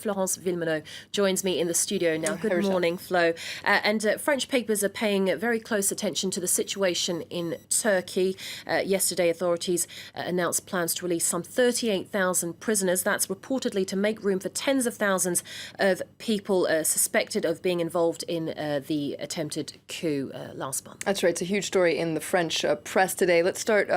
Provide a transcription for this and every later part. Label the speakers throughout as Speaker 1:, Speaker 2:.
Speaker 1: Florence Villeminot joins me in the studio now. Good morning, Flo. And French papers are paying very close attention to the situation in Turkey. Yesterday, authorities announced plans to release some 38,000 prisoners. That's reportedly to make room for tens of thousands of people suspected of being involved in the attempted coup last month.
Speaker 2: That's right. It's a huge story in the French press today. Let's start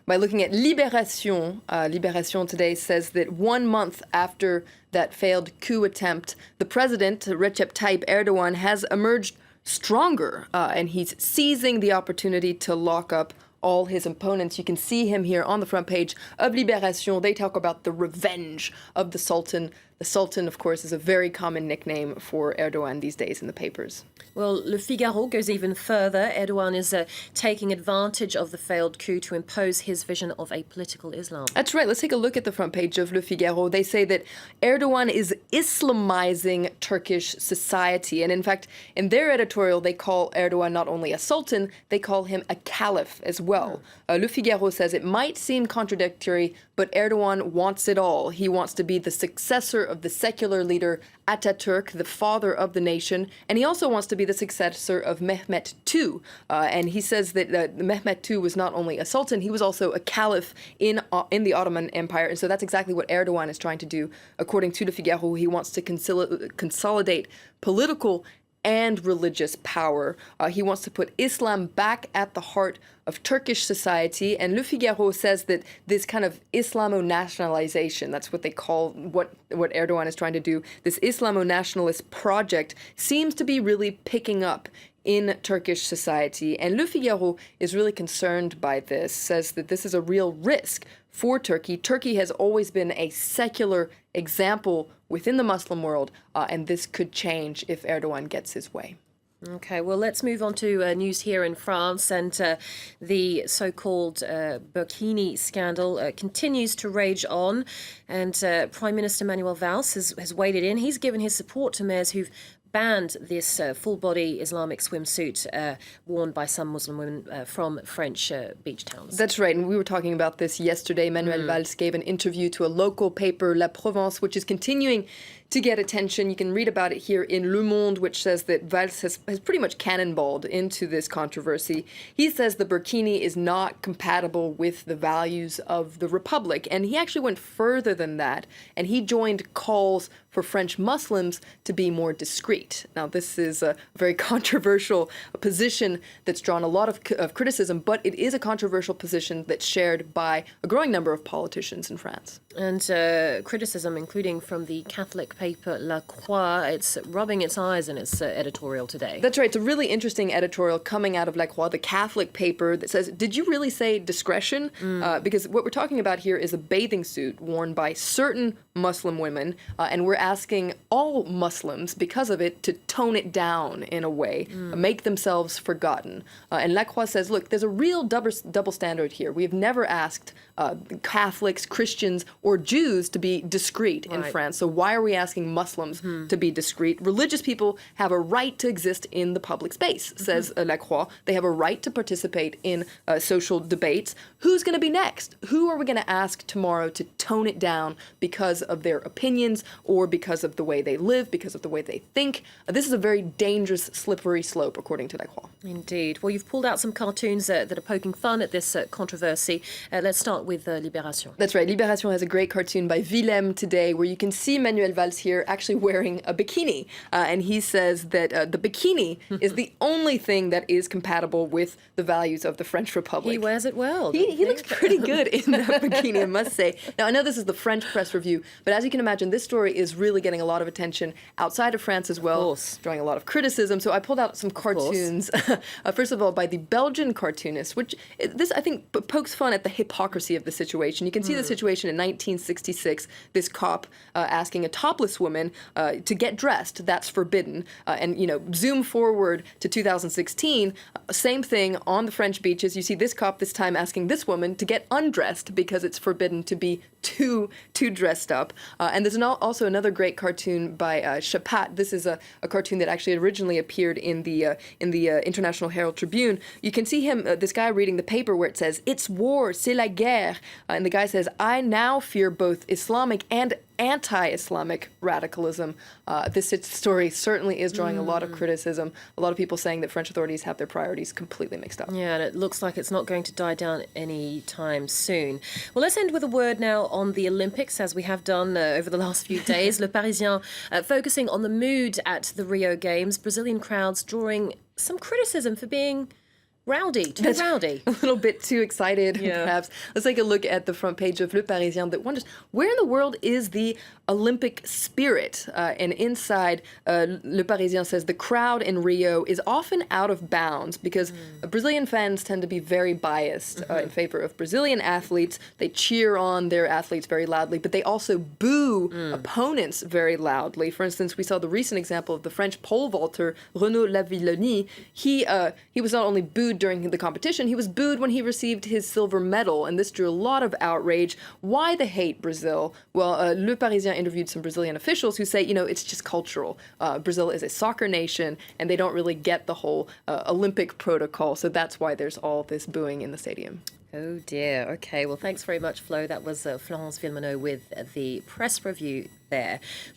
Speaker 2: by looking at Libération. Libération today says that 1 month after that failed coup attempt, the president, Recep Tayyip Erdogan, has emerged stronger, and he's seizing the opportunity to lock up all his opponents. You can see him here on the front page of Libération. They talk about the revenge of the Sultan. The Sultan, of course, is a very common nickname for Erdogan these days in the papers.
Speaker 1: Well, Le Figaro goes even further. Erdogan is taking advantage of the failed coup to impose his vision of a political Islam.
Speaker 2: That's right. Let's take a look at the front page of Le Figaro. They say that Erdogan is Islamizing Turkish society. And in fact, in their editorial, they call Erdogan not only a sultan, they call him a caliph as well. Le Figaro says it might seem contradictory, but Erdogan wants it all. He wants to be the successor of the secular leader Ataturk, the father of the nation, and he also wants to be the successor of Mehmet II. And he says that Mehmet II was not only a sultan, he was also a caliph in the Ottoman Empire. And so that's exactly what Erdogan is trying to do. According to Le Figaro, he wants to consolidate political and religious power. He wants to put Islam back at the heart of Turkish society. And Le Figaro says that this kind of Islamo-nationalization, that's what they call what Erdogan is trying to do, this Islamo-nationalist project seems to be really picking up in Turkish society. And Le Figaro is really concerned by this, says that this is a real risk for Turkey. Turkey has always been a secular example within the Muslim world, and this could change if Erdogan gets his way.
Speaker 1: Okay, well, let's move on to news here in France. And the so-called Burkini scandal continues to rage on. And Prime Minister Manuel Valls has waded in. He's given his support to mayors who've banned this full-body Islamic swimsuit worn by some Muslim women from French beach towns.
Speaker 2: That's right, and we were talking about this yesterday. Manuel Valls gave an interview to a local paper, La Provence, which is continuing to get attention. You can read about it here in Le Monde, which says that Valls has pretty much cannonballed into this controversy. He says the burkini is not compatible with the values of the Republic, and he actually went further than that, and he joined calls for French Muslims to be more discreet. Now, this is a very controversial position that's drawn a lot of criticism, but it is a controversial position that's shared by a growing number of politicians in France.
Speaker 1: And criticism, including from the Catholic paper La Croix. It's rubbing its eyes in its editorial today.
Speaker 2: That's right. It's a really interesting editorial coming out of La Croix, the Catholic paper, that says, did you really say discretion? Because what we're talking about here is a bathing suit worn by certain Muslim women, and we're asking all Muslims, because of it, to tone it down in a way, make themselves forgotten. And La Croix says, look, there's a real double standard here. We have never asked Catholics, Christians, or Jews to be discreet in France. So why are we asking Muslims to be discreet? Religious people have a right to exist in the public space, says La Croix. They have a right to participate in social debates. Who's going to be next? Who are we going to ask tomorrow to tone it down because of their opinions or because of the way they live, because of the way they think? This is a very dangerous, slippery slope, according to La Croix.
Speaker 1: Indeed. Well, you've pulled out some cartoons that are poking fun at this controversy. Let's start with Libération.
Speaker 2: That's right. Libération has a great cartoon by Willem today where you can see Manuel Valls here actually wearing a bikini. And he says that the bikini is the only thing that is compatible with the values of the French Republic.
Speaker 1: He wears it well.
Speaker 2: He looks pretty good in that bikini, I must say. Now, I know this is the French press review, but as you can imagine, this story is really getting a lot of attention outside of France as well, drawing a lot of criticism. So I pulled out some cartoons, first of all, by the Belgian cartoonist, which this, I think, pokes fun at the hypocrisy of the situation. You can see the situation in 1966, this cop asking a topless woman to get dressed. That's forbidden. And, you know, zoom forward to 2016, same thing on the French beaches. You see this cop this time asking this woman to get undressed because it's forbidden to be too dressed up. And there's also another great cartoon by Chapat. This is a cartoon that actually originally appeared in the International Herald Tribune. You can see him, this guy reading the paper where it says, "It's war, c'est la guerre." And the guy says, "I now fear both Islamic and anti-Islamic radicalism. This story certainly is drawing a lot of criticism. A lot of people saying that French authorities have their priorities completely mixed up.
Speaker 1: Yeah, and it looks like it's not going to die down anytime soon. Well, let's end with a word now on the Olympics, as we have done over the last few days. Le Parisien focusing on the mood at the Rio Games. Brazilian crowds drawing some criticism for being rowdy, too rowdy.
Speaker 2: A little bit too excited, perhaps. Let's take a look at the front page of Le Parisien that wonders, where in the world is the Olympic spirit? And inside, Le Parisien says the crowd in Rio is often out of bounds because Brazilian fans tend to be very biased in favor of Brazilian athletes. They cheer on their athletes very loudly, but they also boo opponents very loudly. For instance, we saw the recent example of the French pole vaulter Renaud Lavillenie. He was not only booed during the competition, he was booed when he received his silver medal, and this drew a lot of outrage. Why the hate, Brazil? Well, Le Parisien interviewed some Brazilian officials who say, it's just cultural. Brazil is a soccer nation, and they don't really get the whole Olympic protocol, so that's why there's all this booing in the stadium.
Speaker 1: Oh dear. Okay, well, thanks very much, Flo. That was Florence Villeminot with the press review there.